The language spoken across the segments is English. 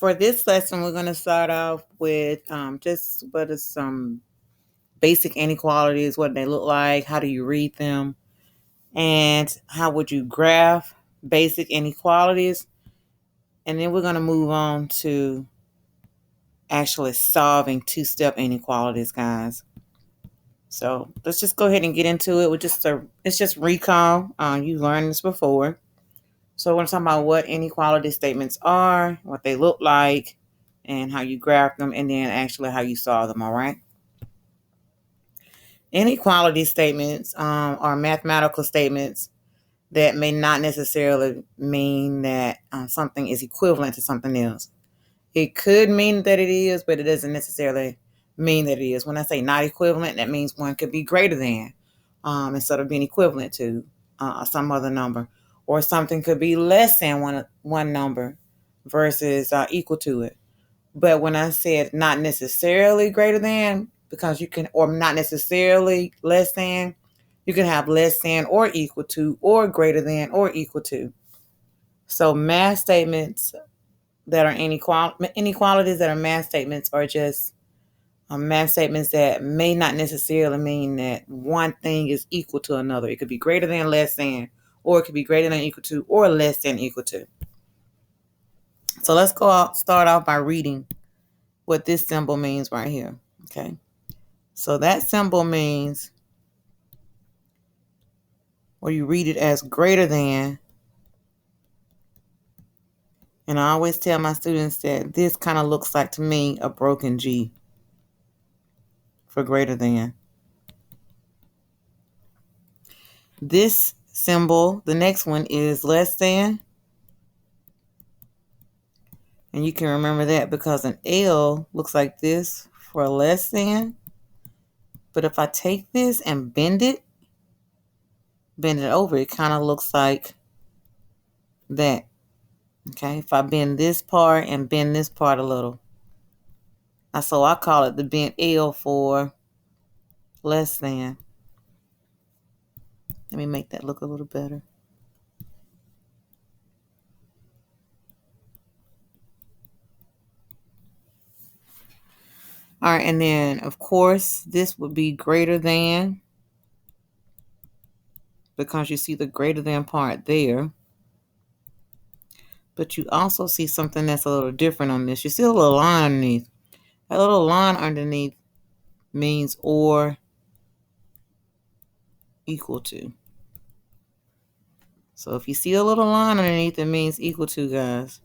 For this lesson, we're going to start off with just what are some basic inequalities, what they look like, how do you read them, and how would you graph basic inequalities. And then we're going to move on to actually solving two-step inequalities, guys. So let's just go ahead and get into it. It's just recall. You learned this before. So we're going to talk about what inequality statements are, what they look like, and how you graph them, and then actually how you solve them, all right? Inequality statements are mathematical statements that may not necessarily mean that something is equivalent to something else. It could mean that it is, but it doesn't necessarily mean that it is. When I say not equivalent, that means one could be greater than instead of being equivalent to some other number. Or something could be less than one number versus equal to it. But when I said not necessarily greater than, because you can, or not necessarily less than, you can have less than or equal to or greater than or equal to. So math statements that are inequalities that are math statements are just math statements that may not necessarily mean that one thing is equal to another. It could be greater than, less than, or it could be greater than, equal to, or less than, equal to. So let's start off by reading what this symbol means right here. Okay. So that symbol means, or you read it as greater than. And I always tell my students that this kind of looks like, to me, a broken G for greater than. This symbol, the next one, is less than. And you can remember that because an L looks like this for less than. But if I take this and bend it over, it kind of looks like that. Okay, if I bend this part and bend this part a little. So I call it the bent L for less than. Let me make that look a little better. All right, and then, of course, this would be greater than, because you see the greater than part there. But you also see something that's a little different on this. You see a little line underneath. That little line underneath means or equal to. So if you see a little line underneath, it means equal to, guys.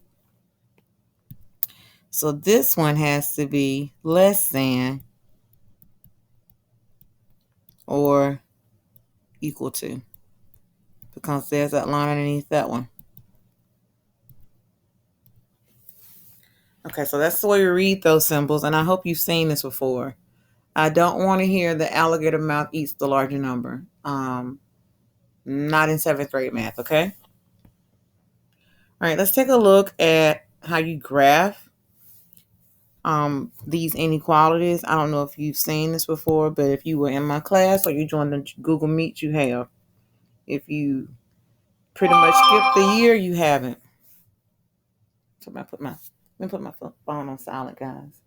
So this one has to be less than or equal to, because there's that line underneath that one. Okay, so that's the way you read those symbols, and I hope you've seen this before. I don't want to hear the alligator mouth eats the larger number. Not in 7th grade math, okay? All right, let's take a look at how you graph these inequalities. I don't know if you've seen this before, but if you were in my class or you joined the Google Meet, you have. If you pretty much skipped the year, you haven't. So let me put my phone on silent, guys.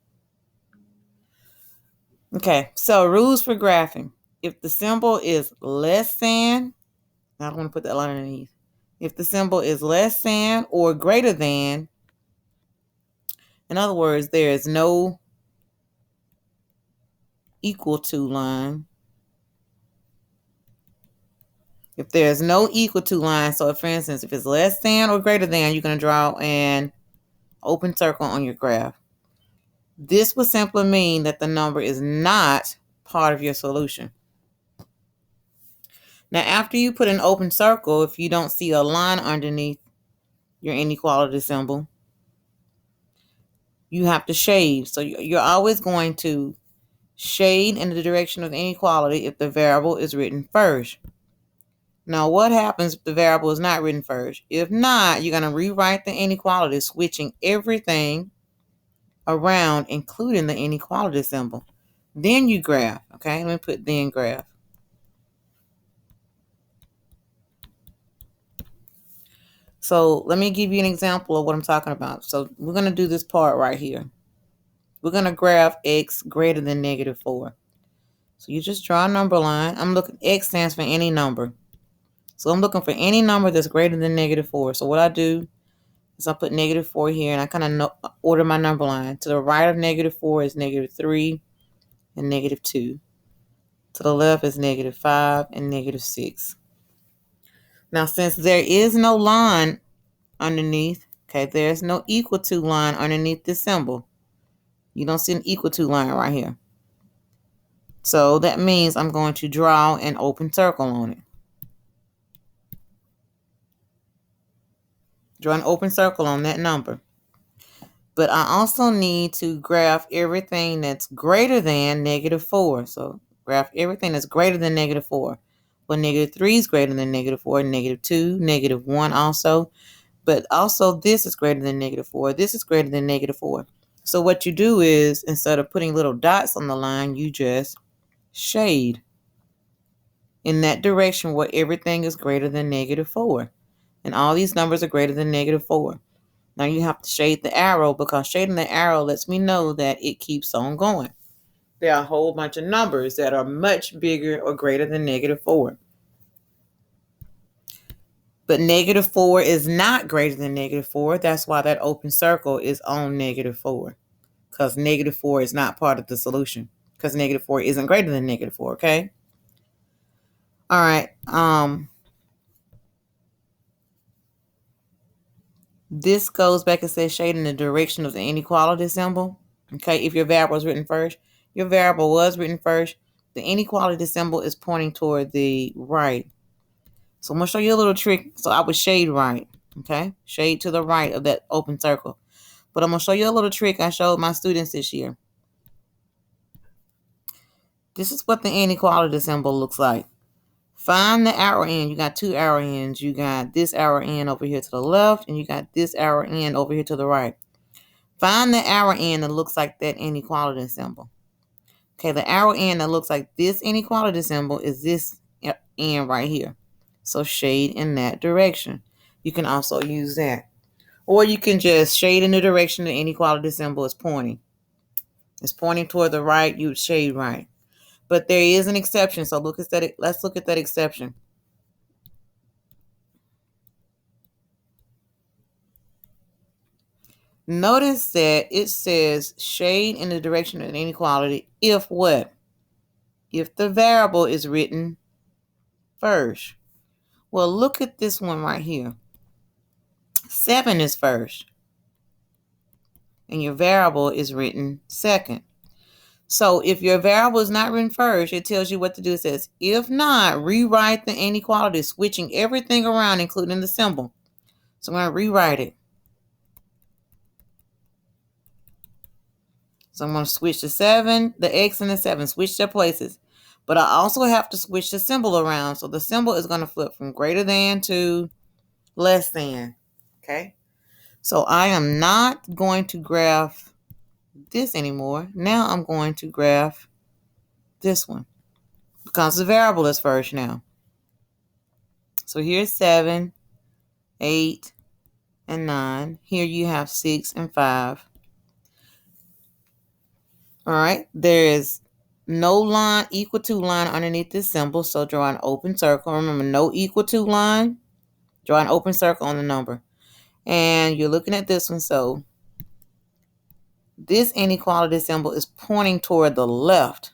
Okay, so rules for graphing. If the symbol is less than, I don't want to put that line underneath. If the symbol is less than or greater than, in other words, there is no equal to line. If there's no equal to line, so for instance, if it's less than or greater than, you're going to draw an open circle on your graph. This would simply mean that the number is not part of your solution. Now, after you put an open circle, if you don't see a line underneath your inequality symbol, you have to shade. So you're always going to shade in the direction of the inequality if the variable is written first. Now, what happens if the variable is not written first? If not, you're going to rewrite the inequality, switching everything around, including the inequality symbol. Then you graph. Okay, let me put then graph. So let me give you an example of what I'm talking about. So we're going to do this part right here. We're going to graph x greater than -4. So you just draw a number line. I'm looking, x stands for any number. So I'm looking for any number that's greater than -4. So what I do is I put -4 here, and I kind of order my number line. To the right of -4 is -3 and -2. To the left is -5 and -6. Now, since there is no line underneath, okay, there's no equal to line underneath this symbol. You don't see an equal to line right here. So that means I'm going to draw an open circle on it. Draw an open circle on that number. But I also need to graph everything that's greater than -4. So graph everything that's greater than -4. Well, -3 is greater than -4, -2, -1 also. But also this is greater than -4. This is greater than -4. So what you do is, instead of putting little dots on the line, you just shade in that direction where everything is greater than -4. And all these numbers are greater than -4. Now you have to shade the arrow, because shading the arrow lets me know that it keeps on going. There are a whole bunch of numbers that are much bigger or greater than -4. But -4 is not greater than -4. That's why that open circle is on -4. Because -4 is not part of the solution. Because -4 isn't greater than -4, okay? All right. This goes back and says shade in the direction of the inequality symbol. Okay, if your variable is written first. Your variable was written first. The inequality symbol is pointing toward the right. So I'm going to show you a little trick. So I would shade right. Okay, shade to the right of that open circle. But I'm going to show you a little trick I showed my students this year. This is what the inequality symbol looks like. Find the arrow end. You got two arrow ends. You got this arrow end over here to the left, and you got this arrow end over here to the right. Find the arrow end that looks like that inequality symbol. Okay, the arrow end that looks like this inequality symbol is this end right here. So shade in that direction. You can also use that. Or you can just shade in the direction the inequality symbol is pointing. It's pointing toward the right, you would shade right. But there is an exception, so let's look at that exception. Notice that it says shade in the direction of the inequality if what? If the variable is written first. Well, look at this one right here. 7 is first, and your variable is written second. So if your variable is not written first, it tells you what to do. It says, if not, rewrite the inequality, switching everything around, including the symbol. So I'm going to rewrite it. So I'm going to switch the 7, the x and the 7, switch their places. But I also have to switch the symbol around. So the symbol is going to flip from greater than to less than. Okay. So I am not going to graph this anymore. Now I'm going to graph this one, because the variable is first now. So here's 7, 8, and 9. Here you have 6 and 5. All right. There is no line, equal to line underneath this symbol. So draw an open circle. Remember, no equal to line. Draw an open circle on the number. And you're looking at this one. So this inequality symbol is pointing toward the left.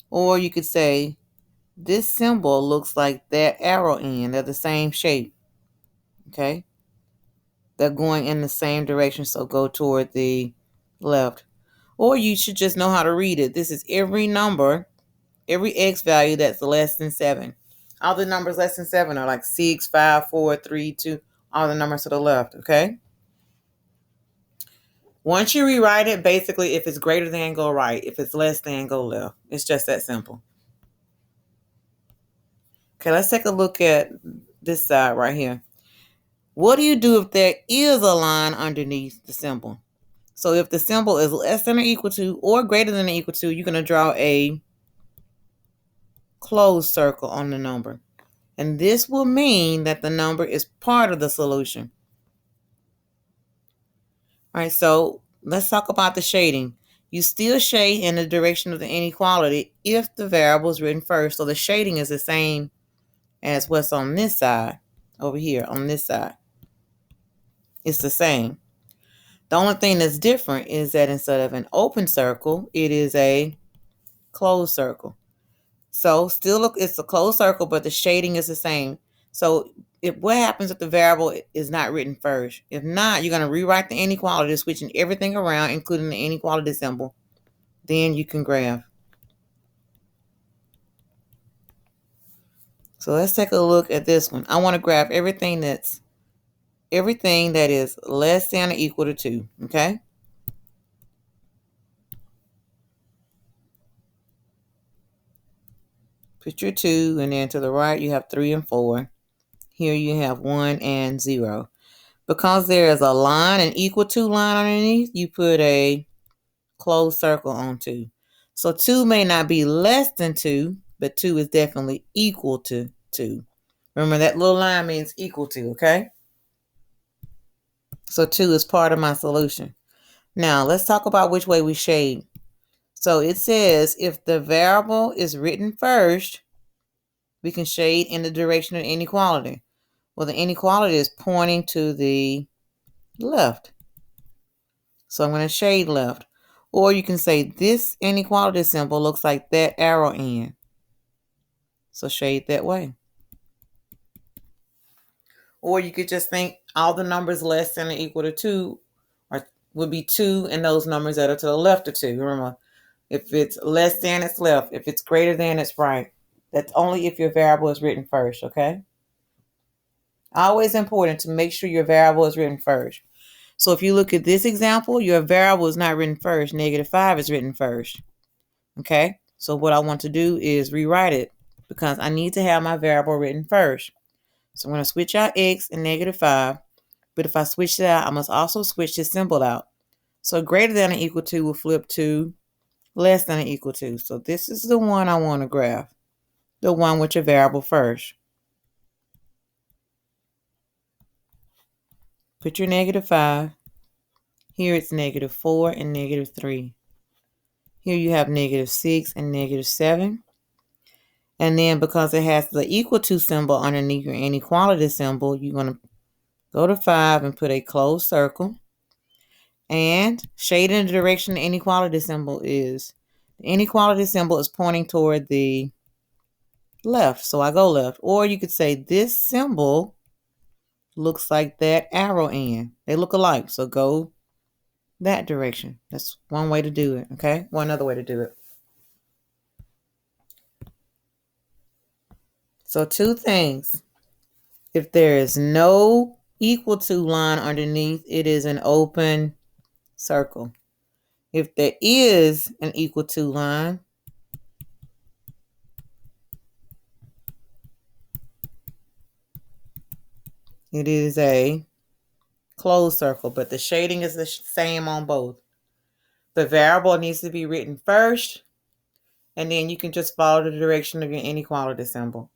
Or you could say this symbol looks like that arrow end. They're the same shape. Okay. They're going in the same direction. So go toward the left. Or you should just know how to read it. This is every number, every x value that's less than 7. All the numbers less than 7 are like 6, 5, 4, 3, 2. All the numbers to the left, okay? Once you rewrite it, basically, if it's greater than, go right. If it's less than, go left. It's just that simple. Okay, let's take a look at this side right here. What do you do if there is a line underneath the symbol? So if the symbol is less than or equal to or greater than or equal to, you're going to draw a closed circle on the number. And this will mean that the number is part of the solution. All right, so let's talk about the shading. You still shade in the direction of the inequality if the variable is written first. So the shading is the same as what's on this side, over here on this side. It's the same. The only thing that's different is that instead of an open circle, it is a closed circle. So still look, it's a closed circle, but the shading is the same. So what happens if the variable is not written first? If not, you're going to rewrite the inequality, switching everything around, including the inequality symbol. Then you can graph. So let's take a look at this one. I want to graph everything that is less than or equal to 2. Okay. Put your 2, and then to the right you have 3 and 4. Here you have 1 and 0. Because there is a line, an equal to line underneath, you put a closed circle on 2. So 2 may not be less than 2, but 2 is definitely equal to 2. Remember, that little line means equal to, okay? So 2 is part of my solution. Now, let's talk about which way we shade. So it says if the variable is written first, we can shade in the direction of inequality. Well, the inequality is pointing to the left. So I'm going to shade left. Or you can say this inequality symbol looks like that arrow end. So shade that way. Or you could just think all the numbers less than or equal to 2 would be 2, and those numbers that are to the left of 2. Remember, if it's less than, it's left. If it's greater than, it's right. That's only if your variable is written first, okay? Always important to make sure your variable is written first. So if you look at this example, your variable is not written first. -5 is written first. Okay? So what I want to do is rewrite it because I need to have my variable written first. So I'm going to switch out x and -5. But if I switch it out, I must also switch this symbol out. So greater than or equal to will flip to less than or equal to. So this is the one I want to graph. The one with your variable first. Put your -5. Here it's -4 and -3. Here you have -6 and -7. And then because it has the equal to symbol underneath your inequality symbol, you're going to go to 5 and put a closed circle. And shade in the direction the inequality symbol is. The inequality symbol is pointing toward the left, so I go left. Or you could say this symbol looks like that arrow end. They look alike, so go that direction. That's one way to do it, okay? One other way to do it. So 2 things. If there is no equal to line underneath, it is an open circle. If there is an equal to line, it is a closed circle, but the shading is the same on both. The variable needs to be written first, and then you can just follow the direction of your inequality symbol.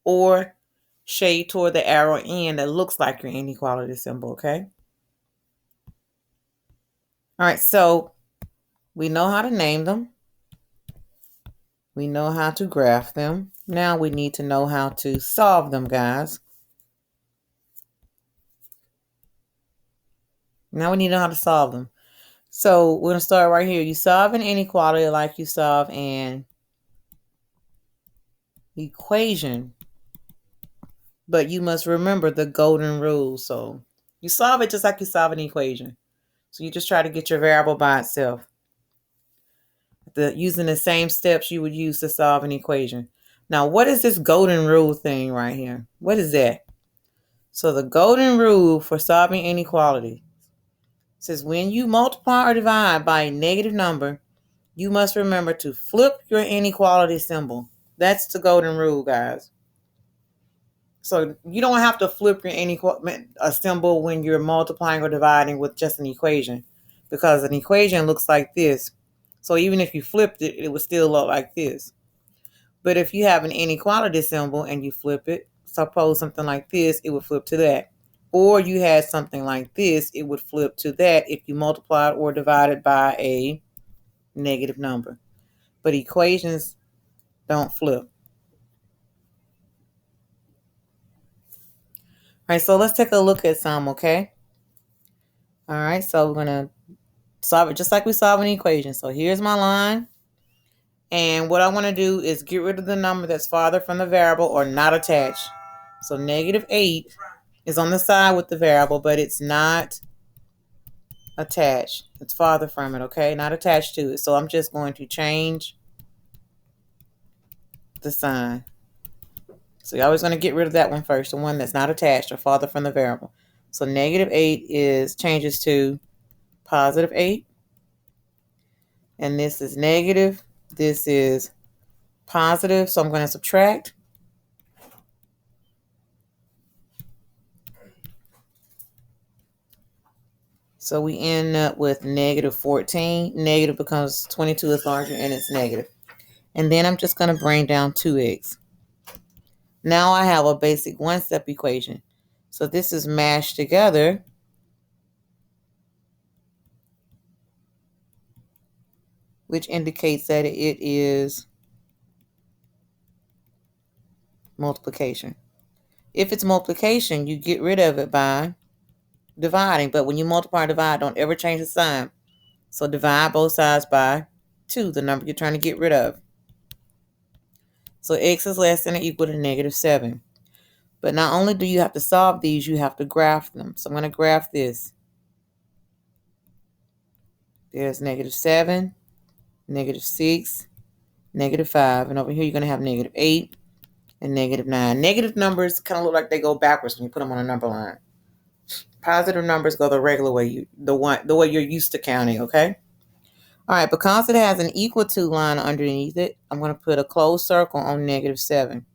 Or shade toward the arrow end that looks like your inequality symbol, okay? All right, so we know how to name them. We know how to graph them. Now we need to know how to solve them, guys. Now we need to know how to solve them. So we're going to start right here. You solve an inequality like you solve an equation. But you must remember the golden rule. So you solve it just like you solve an equation. So you just try to get your variable by itself. Using the same steps you would use to solve an equation. Now, what is this golden rule thing right here? What is that? So the golden rule for solving inequality says when you multiply or divide by a negative number, you must remember to flip your inequality symbol. That's the golden rule, guys. So you don't have to flip your a symbol when you're multiplying or dividing with just an equation, because an equation looks like this. So even if you flipped it, it would still look like this. But if you have an inequality symbol and you flip it, suppose something like this, it would flip to that. Or you had something like this, it would flip to that if you multiplied or divided by a negative number. But equations don't flip. All right, so let's take a look at some, okay? All right, so we're going to solve it just like we solve an equation. So here's my line. And what I want to do is get rid of the number that's farther from the variable or not attached. So negative 8 is on the side with the variable, but it's not attached. It's farther from it, okay? Not attached to it. So I'm just going to change the sign. So you're always going to get rid of that one first, the one that's not attached or farther from the variable. So negative 8 changes to positive 8. And this is negative. This is positive. So I'm going to subtract. So we end up with negative 14. Negative becomes 22 is larger and it's negative. And then I'm just going to bring down 2x. Now I have a basic one-step equation. So this is mashed together. Which indicates that it is multiplication. If it's multiplication, you get rid of it by dividing. But when you multiply or divide, don't ever change the sign. So divide both sides by 2, the number you're trying to get rid of. So x is less than or equal to negative 7. But not only do you have to solve these, you have to graph them. So I'm going to graph this. There's negative 7, negative 6, negative 5. And over here you're going to have negative 8 and negative 9. Negative numbers kind of look like they go backwards when you put them on a number line. Positive numbers go the regular way, the way you're used to counting, okay? All right, because it has an equal to line underneath it, I'm going to put a closed circle on negative 7.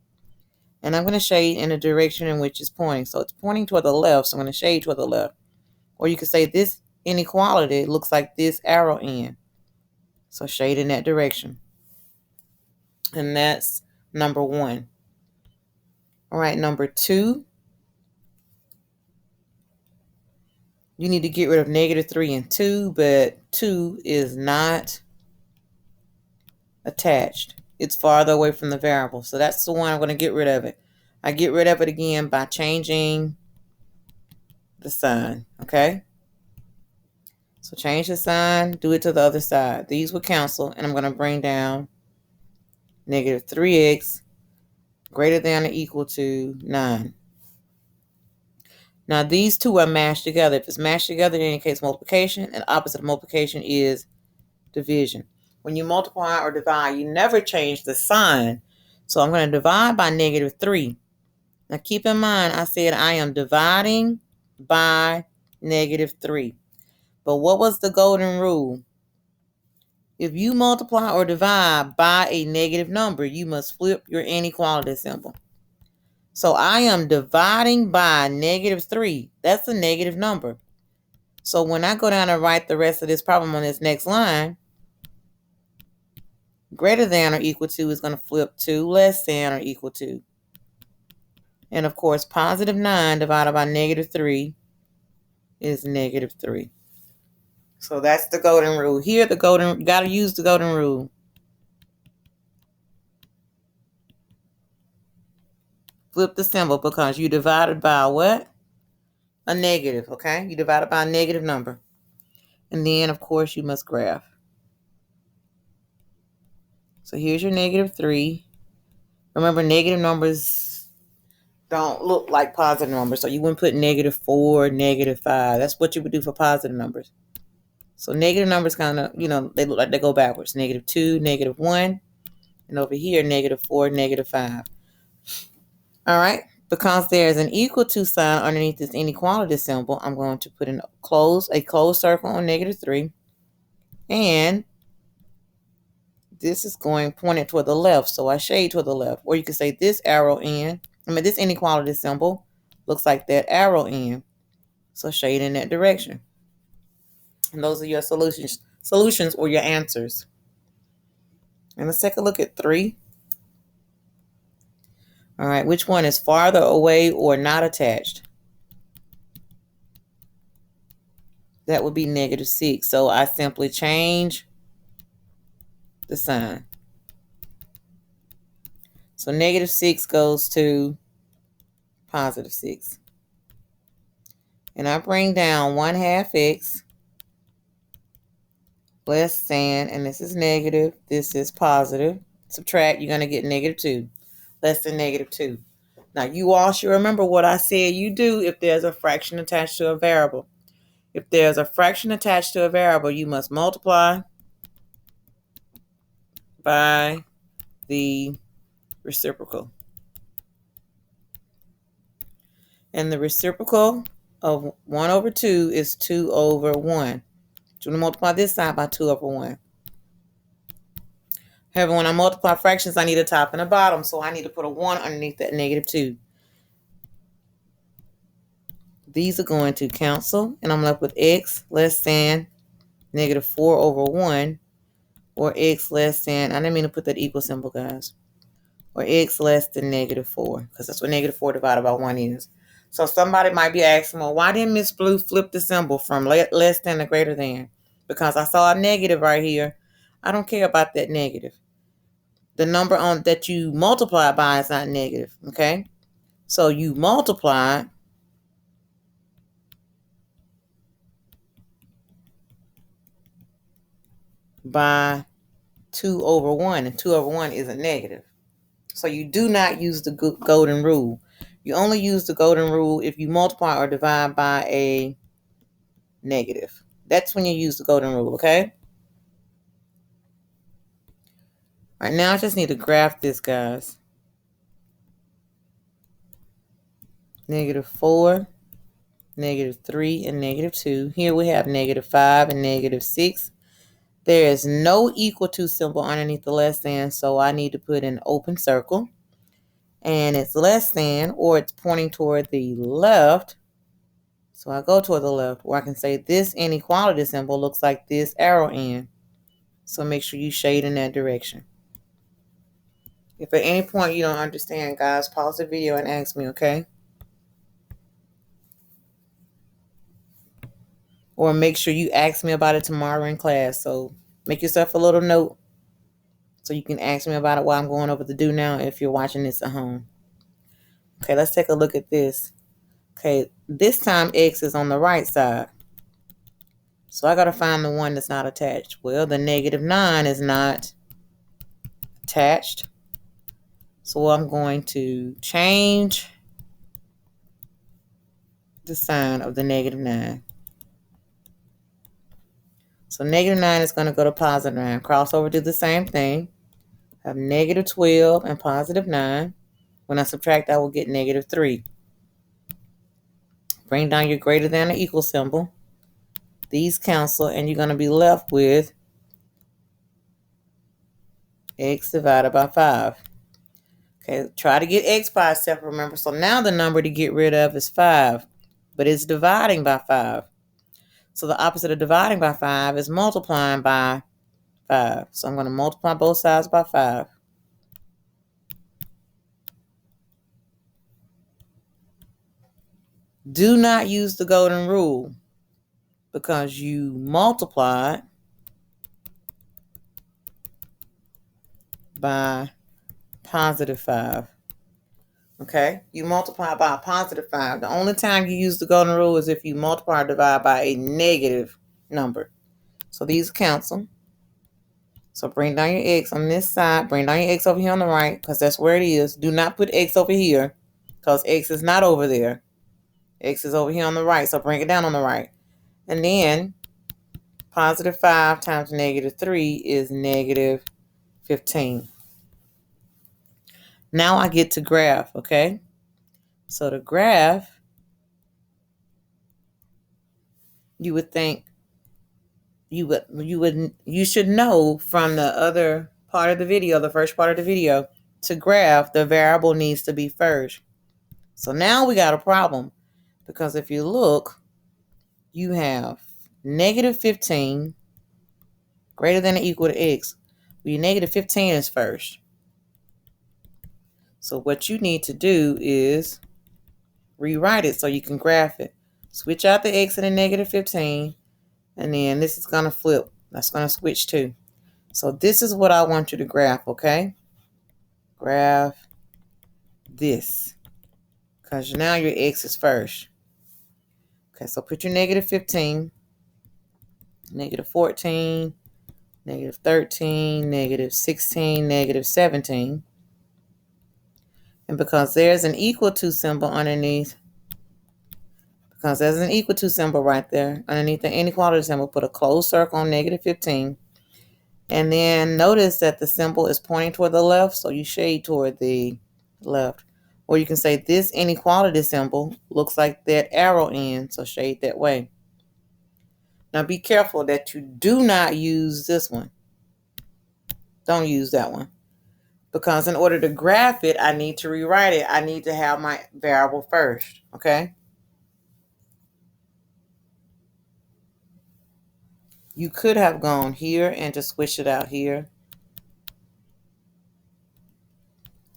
And I'm going to shade in the direction in which it's pointing. So it's pointing toward the left, so I'm going to shade toward the left. Or you could say this inequality looks like this arrow end. So shade in that direction. And that's number 1. All right, number 2. You need to get rid of negative 3 and 2, but 2 is not attached. It's farther away from the variable. So that's the one I'm going to get rid of it. I get rid of it again by changing the sign, okay? So change the sign, do it to the other side. These will cancel, and I'm going to bring down negative 3x greater than or equal to 9. Now, these two are mashed together. If it's mashed together, it indicates multiplication, and opposite of multiplication is division. When you multiply or divide, you never change the sign. So I'm going to divide by negative 3. Now, keep in mind, I said I am dividing by negative 3. But what was the golden rule? If you multiply or divide by a negative number, you must flip your inequality symbol. So I am dividing by negative 3. That's a negative number. So when I go down and write the rest of this problem on this next line, greater than or equal to is going to flip to less than or equal to. And of course, positive 9 divided by negative 3 is negative 3. So that's the golden rule. Here, you got to use the golden rule. Flip the symbol because you divided by what? A negative, okay? You divided by a negative number. And then, of course, you must graph. So here's your negative 3. Remember, negative numbers don't look like positive numbers. So you wouldn't put negative 4, negative 5. That's what you would do for positive numbers. So negative numbers kind of, they look like they go backwards. Negative 2, negative 1. And over here, negative 4, negative 5. All right. Because there's an equal to sign underneath this inequality symbol, I'm going to put a closed circle on negative 3. And this is going pointed toward the left, so I shade toward the left. Or you could say this this inequality symbol looks like that arrow end. So shade in that direction. And those are your solutions or your answers. And let's take a look at 3. All right, which one is farther away or not attached? That would be -6. So I simply change the sign. So -6 goes to +6. And I bring down 1/2 x less than, and this is negative, this is positive. Subtract, you're going to get -2. Less than -2. Now, you all should remember what I said you do if there's a fraction attached to a variable. If there's a fraction attached to a variable, you must multiply by the reciprocal. And the reciprocal of 1/2 is 2/1. So I'm going to multiply this side by 2/1. However, when I multiply fractions, I need a top and a bottom, so I need to put a 1 underneath that -2. These are going to cancel, and I'm left with x less than -4/1, or x less than, I didn't mean to put that equal symbol, guys, or x less than -4, because that's what -4 divided by 1 is. So somebody might be asking, well, why didn't Miss Blue flip the symbol from less than to greater than? Because I saw a negative right here. I don't care about that negative. The number on that you multiply by is not negative, okay? So you multiply by 2/1, and 2/1 is a negative. So you do not use the golden rule. You only use the golden rule if you multiply or divide by a negative. That's when you use the golden rule, okay? All right, now I just need to graph this, guys. -4, -3, and -2. Here we have -5 and -6. There is no equal to symbol underneath the less than, so I need to put an open circle. And it's less than, or it's pointing toward the left. So I go toward the left, or I can say this inequality symbol looks like this arrow end. So make sure you shade in that direction. If at any point you don't understand, guys, pause the video and ask me, okay? Or make sure you ask me about it tomorrow in class. So make yourself a little note so you can ask me about it while I'm going over the do now if you're watching this at home. Okay, let's take a look at this. Okay, this time x is on the right side. So I got to find the one that's not attached. Well, the -9 is not attached. So I'm going to change the sign of the -9. So -9 is going to go to +9. Cross over, do the same thing. Have -12 and +9. When I subtract, I will get -3. Bring down your greater than or equal symbol. These cancel, and you're going to be left with x divided by 5. Okay, try to get x by itself, remember. So now the number to get rid of is 5, but it's dividing by 5. So the opposite of dividing by 5 is multiplying by 5. So I'm going to multiply both sides by 5. Do not use the golden rule because you multiply by +5. Okay? You multiply by a +5. The only time you use the golden rule is if you multiply or divide by a negative number. So these cancel. So bring down your x on this side. Bring down your x over here on the right because that's where it is. Do not put x over here because x is not over there. X is over here on the right, so bring it down on the right. And then +5 times -3 is -15. Now I get to graph, okay? So the graph, you would think you should know from the other part of the video, the first part of the video, to graph, the variable needs to be first. So now we got a problem because if you look, you have -15 greater than or equal to x. Well, your -15 is first. So what you need to do is rewrite it so you can graph it. Switch out the x and the negative 15, and then this is going to flip. That's going to switch too. So this is what I want you to graph, okay? Graph this, because now your x is first. Okay, so put your negative 15, negative 14, negative 13, negative 16, negative 17. And because there's an equal to symbol underneath, because there's an equal to symbol right there, underneath the inequality symbol, put a closed circle on negative 15. And then notice that the symbol is pointing toward the left, so you shade toward the left. Or you can say this inequality symbol looks like that arrow end, so shade that way. Now be careful that you do not use this one. Don't use that one. Because in order to graph it, I need to rewrite it. I need to have my variable first, okay? You could have gone here and just switch it out here.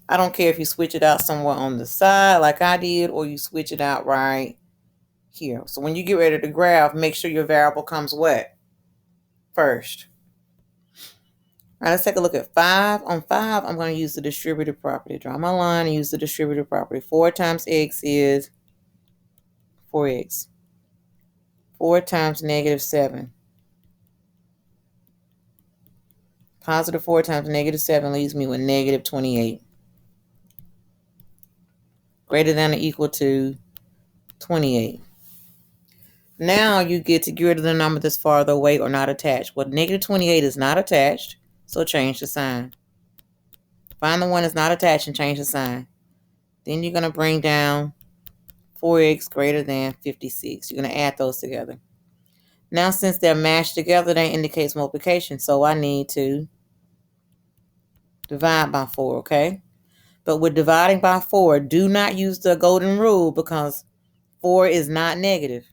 I don't care if you switch it out somewhere on the side like I did, or you switch it out right here. So when you get ready to graph, make sure your variable comes what? First. All right, let's take a look at 5. On 5, I'm going to use the distributive property. Draw my line and use the distributive property. 4 times x is 4x. 4 times negative 7. Positive 4 times negative 7 leaves me with negative 28. Greater than or equal to 28. Now you get to get rid of the number that's farther away or not attached. Well, negative 28 is not attached, so change the sign. Find the one that's not attached and change the sign. Then you're going to bring down 4x greater than 56. You're going to add those together. Now, since they're mashed together, that indicates multiplication. So I need to divide by 4, okay? But with dividing by 4, do not use the golden rule because 4 is not negative.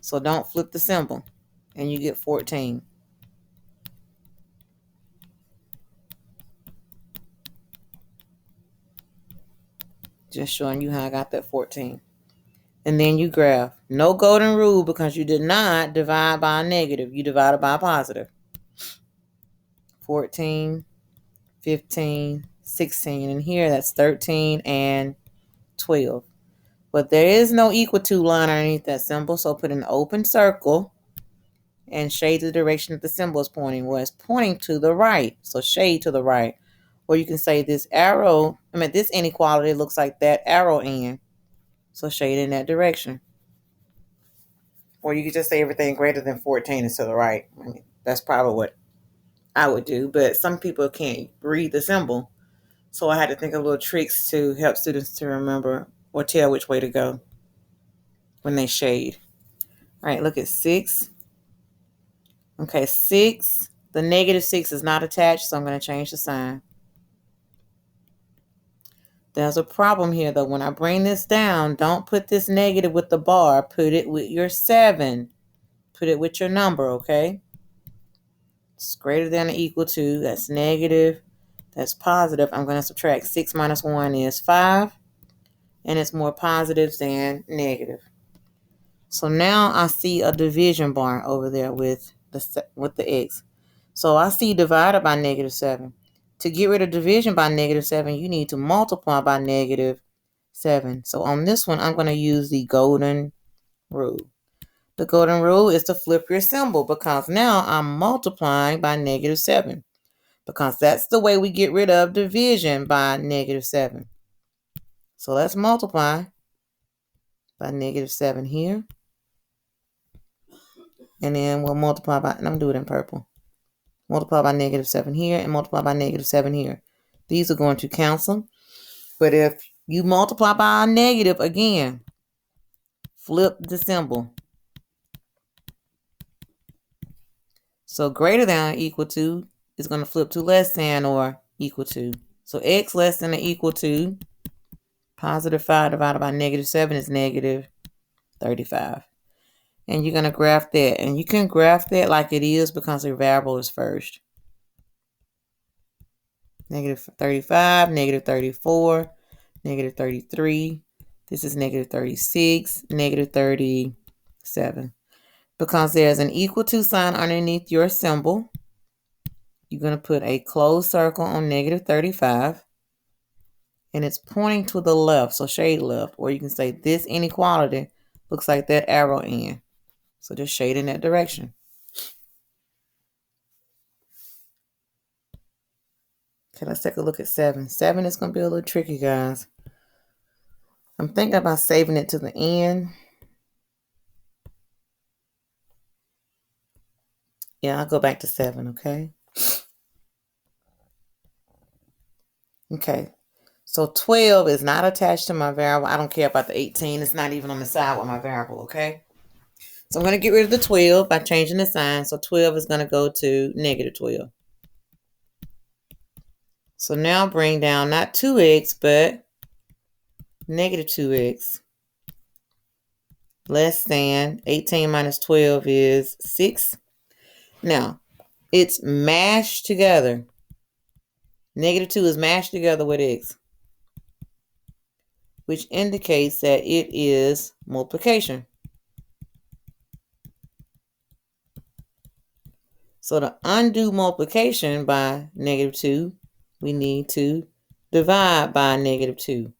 So don't flip the symbol and you get 14. Just showing you how I got that 14. And then you graph. No golden rule because you did not divide by a negative. You divided by a positive. 14, 15, 16. And here that's 13 and 12. But there is no equal to line underneath that symbol. So put an open circle and shade the direction that the symbol is pointing. Well, it's pointing to the right. So shade to the right. Or you can say this arrow, this inequality looks like that arrow end. So shade in that direction. Or you could just say everything greater than 14 is to the right. That's probably what I would do. But some people can't read the symbol. So I had to think of little tricks to help students to remember or tell which way to go when they shade. All right, look at 6. Okay, 6. The negative 6 is not attached, so I'm going to change the sign. There's a problem here, though. When I bring this down, don't put this negative with the bar. Put it with your 7. Put it with your number, okay? It's greater than or equal to. That's negative. That's positive. I'm going to subtract 6 minus 1 is 5. And it's more positive than negative. So now I see a division bar over there with the x. So I see divided by negative 7. To get rid of division by negative 7, you need to multiply by negative 7. So on this one, I'm going to use the golden rule. The golden rule is to flip your symbol because now I'm multiplying by negative 7. Because that's the way we get rid of division by negative 7. So let's multiply by negative 7 here. And then we'll multiply by, and I'm doing it in purple. Multiply by negative 7 here and multiply by negative 7 here. These are going to cancel. But if you multiply by a negative again, flip the symbol. So greater than or equal to is going to flip to less than or equal to. So x less than or equal to positive 5 divided by negative 7 is negative 35. And you're going to graph that. And you can graph that like it is because your variable is first. Negative 35, negative 34, negative 33. This is negative 36, negative 37. Because there's an equal to sign underneath your symbol, you're going to put a closed circle on negative 35. And it's pointing to the left, so shade left. Or you can say this inequality looks like that arrow end. So just shade in that direction. Okay, let's take a look at 7. 7 is going to be a little tricky, guys. I'm thinking about saving it to the end. Yeah, I'll go back to 7, okay? Okay, so 12 is not attached to my variable. I don't care about the 18. It's not even on the side with my variable, okay? So I'm going to get rid of the 12 by changing the sign. So 12 is going to go to negative 12. So now bring down not 2x, but negative 2x. Less than 18 minus 12 is 6. Now, it's mashed together. Negative 2 is mashed together with x, which indicates that it is multiplication. So to undo multiplication by negative 2, we need to divide by negative 2.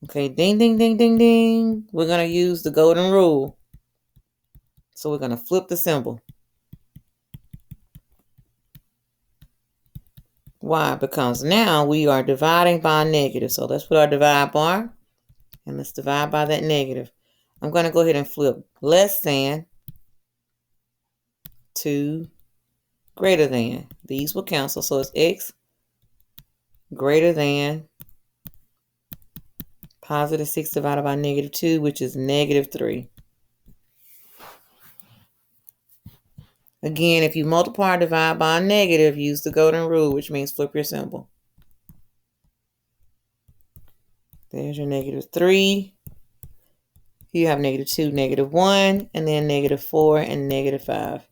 Okay, ding, ding, ding, ding, ding. We're going to use the golden rule. So we're going to flip the symbol. Why? Because now we are dividing by a negative. So let's put our divide bar. And let's divide by that negative. I'm going to go ahead and flip less than to greater than. These will cancel. So it's x greater than positive 6 divided by negative 2, which is negative 3. Again, if you multiply or divide by a negative, use the golden rule, which means flip your symbol. There's your negative 3. You have negative 2, negative 1, and then negative 4 and negative 5.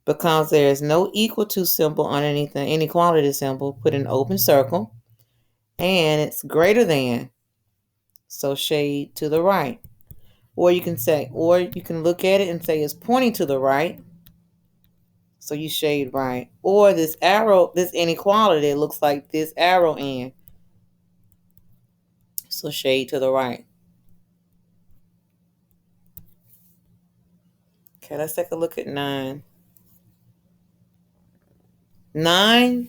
Because there is no equal to symbol underneath the inequality symbol, put an open circle. And it's greater than. So shade to the right. Or you can look at it and say it's pointing to the right. So you shade right. Or this arrow, this inequality, it looks like this arrow end. So shade to the right. Okay, let's take a look at 9. 9,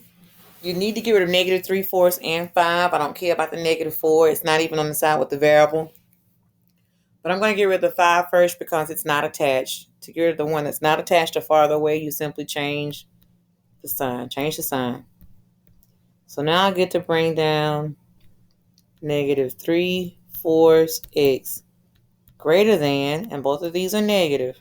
you need to get rid of negative 3/4 and 5. I don't care about the negative 4. It's not even on the side with the variable. But I'm going to get rid of the 5 first because it's not attached. To get rid of the one that's not attached or farther away, you simply change the sign. Change the sign. So now I get to bring down negative 3/4 x greater than, and both of these are negative.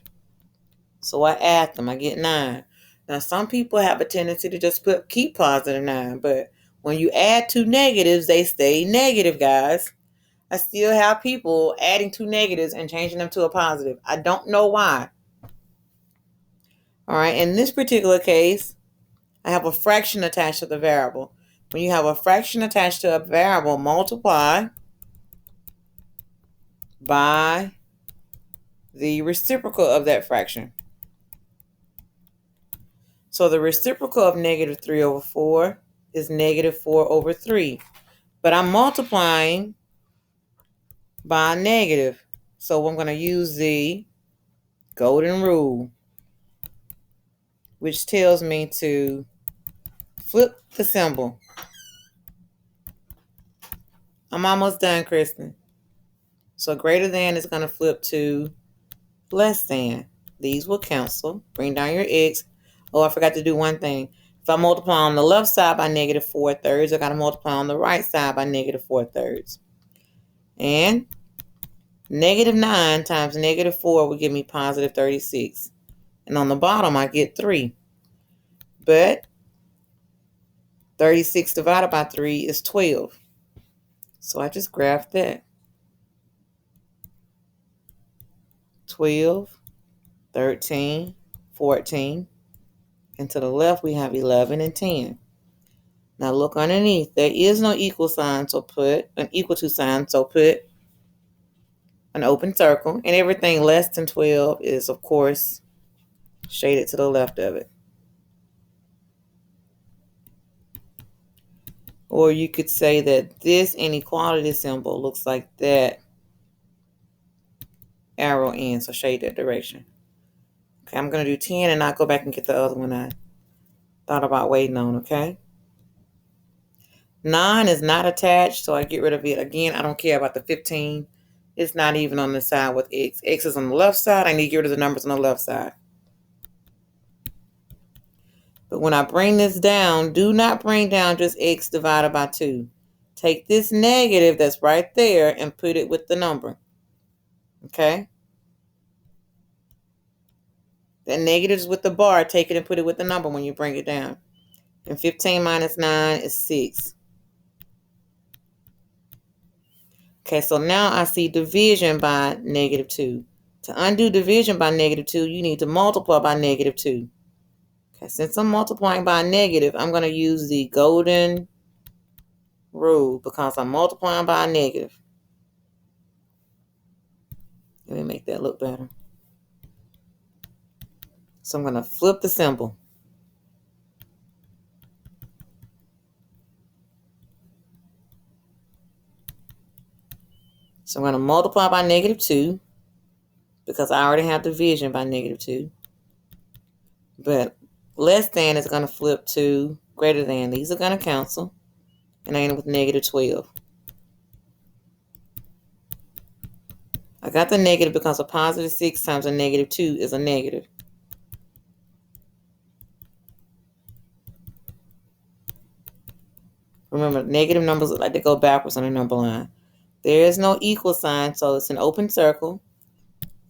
So I add them. I get 9. Now some people have a tendency to just keep positive 9, but when you add two negatives, they stay negative, guys. I still have people adding two negatives and changing them to a positive. I don't know why. All right, in this particular case, I have a fraction attached to the variable. When you have a fraction attached to a variable, multiply by the reciprocal of that fraction. So the reciprocal of negative 3/4 is negative 4/3. But I'm multiplying by a negative. So I'm going to use the golden rule, which tells me to flip the symbol. I'm almost done, Kristen. So greater than is going to flip to less than. These will cancel. Bring down your x. Oh, I forgot to do one thing. If I multiply on the left side by negative 4/3, I got to multiply on the right side by negative 4/3. And negative 9 times negative 4 will give me positive 36. And on the bottom, I get 3. But 36 divided by 3 is 12. So I just graphed that. 12, 13, 14. And to the left, we have 11 and 10. Now look underneath. There is no equal sign, so put an equal to sign, so put an open circle. And everything less than 12 is, of course, shaded to the left of it. Or you could say that this inequality symbol looks like that arrow in, so shade that direction. Okay, I'm going to do 10 and not go back and get the other one I thought about waiting on, okay? 9 is not attached, so I get rid of it. Again, I don't care about the 15. It's not even on the side with X. X is on the left side. I need to get rid of the numbers on the left side. But when I bring this down, do not bring down just X divided by 2. Take this negative that's right there and put it with the number. Okay? That negative is with the bar. Take it and put it with the number when you bring it down. And 15 minus 9 is 6. Okay, so now I see division by negative 2. To undo division by negative 2, you need to multiply by negative 2. Okay, since I'm multiplying by negative, I'm going to use the golden rule because I'm multiplying by a negative. Let me make that look better. So I'm going to flip the symbol. So I'm going to multiply by negative 2 because I already have division by negative 2. But less than is going to flip to greater than. These are going to cancel. And I end up with negative 12. I got the negative because a positive 6 times a negative 2 is a negative. Remember, negative numbers like to go backwards on a number line. There is no equal sign, so it's an open circle.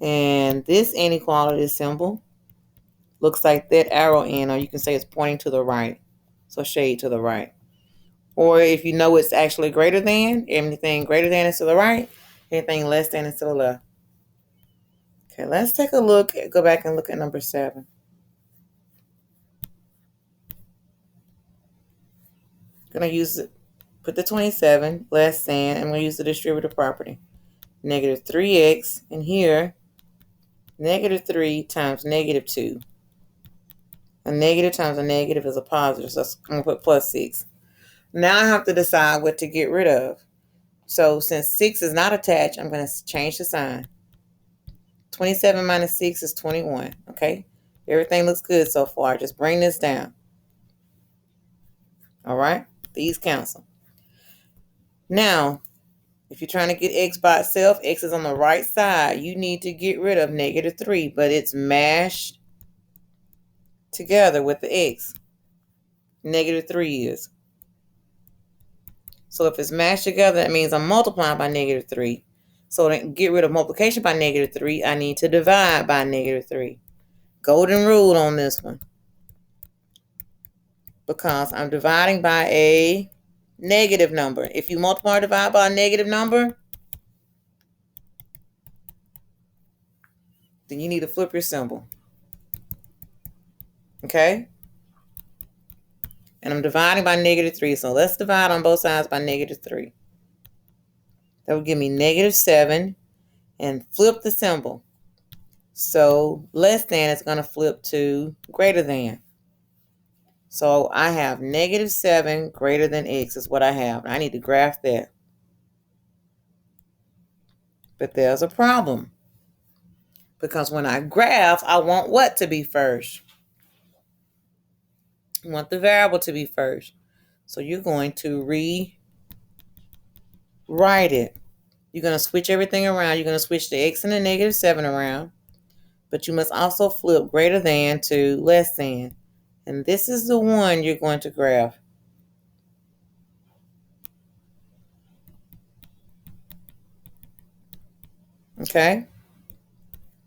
And this inequality symbol looks like that arrow in, or you can say it's pointing to the right. So shade to the right. Or if you know it's actually greater than, anything greater than is to the right, anything less than is to the left. Okay, let's take a look, go back and look at number 7. I'm going to use it, put the 27 less than, I'm going to use the distributive property. Negative 3x, and here, negative 3 times negative 2. A negative times a negative is a positive, so I'm going to put plus 6. Now I have to decide what to get rid of. So since 6 is not attached, I'm going to change the sign. 27 minus 6 is 21, okay? Everything looks good so far. Just bring this down. All right? These cancel. Now, if you're trying to get x by itself, x is on the right side. You need to get rid of negative 3, but it's mashed together with the x. Negative 3 is. So if it's mashed together, that means I'm multiplying by negative 3. So to get rid of multiplication by negative 3, I need to divide by negative 3. Golden rule on this one. Because I'm dividing by a negative number. If you multiply or divide by a negative number, then you need to flip your symbol. Okay? And I'm dividing by negative 3. So let's divide on both sides by negative 3. That will give me negative 7. And flip the symbol. So less than is going to flip to greater than. So I have negative 7 greater than x is what I have. I need to graph that. But there's a problem. Because when I graph, I want what to be first? I want the variable to be first. So you're going to rewrite it. You're going to switch everything around. You're going to switch the x and the negative 7 around. But you must also flip greater than to less than. And this is the one you're going to graph. Okay?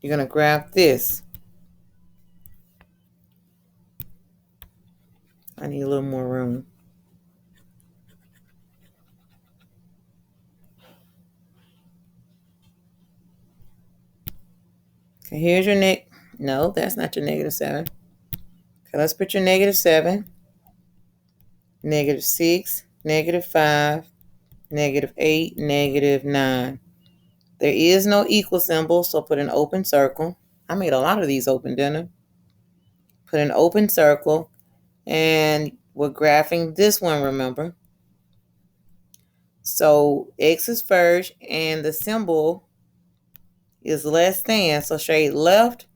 You're going to graph this. I need a little more room. Okay, here's your no, that's not your negative 7. Okay, let's put your negative 7. -6, -5, -8, -9. There is no equal symbol, so put an open circle. I made a lot of these open, didn't I? Put an open circle, and we're graphing this one, remember? So X is first, and the symbol is less than, so shade left,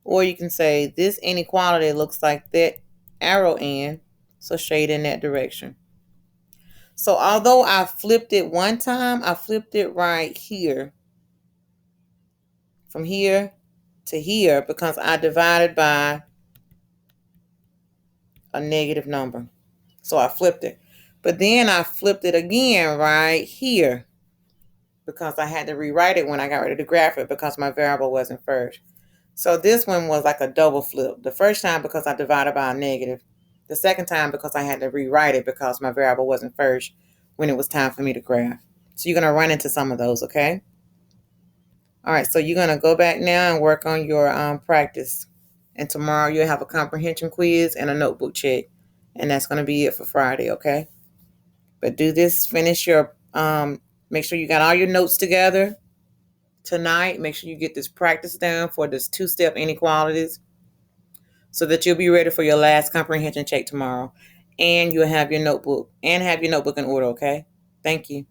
or you can say this inequality looks like that arrow in, so shade in that direction. So although I flipped it one time, I flipped it right here, from here to here, because I divided by a negative number. So I flipped it. But then I flipped it again right here, because I had to rewrite it when I got ready to graph it because my variable wasn't first. So this one was like a double flip. The first time because I divided by a negative. The second time because I had to rewrite it because my variable wasn't first when it was time for me to graph. So you're going to run into some of those, okay? All right, so you're going to go back now and work on your practice. And tomorrow you'll have a comprehension quiz and a notebook check. And that's going to be it for Friday, okay? But do this, finish your, make sure you got all your notes together tonight. Make sure you get this practice down for this two-step inequalities so that you'll be ready for your last comprehension check tomorrow. And you'll have your notebook in order, okay? Thank you.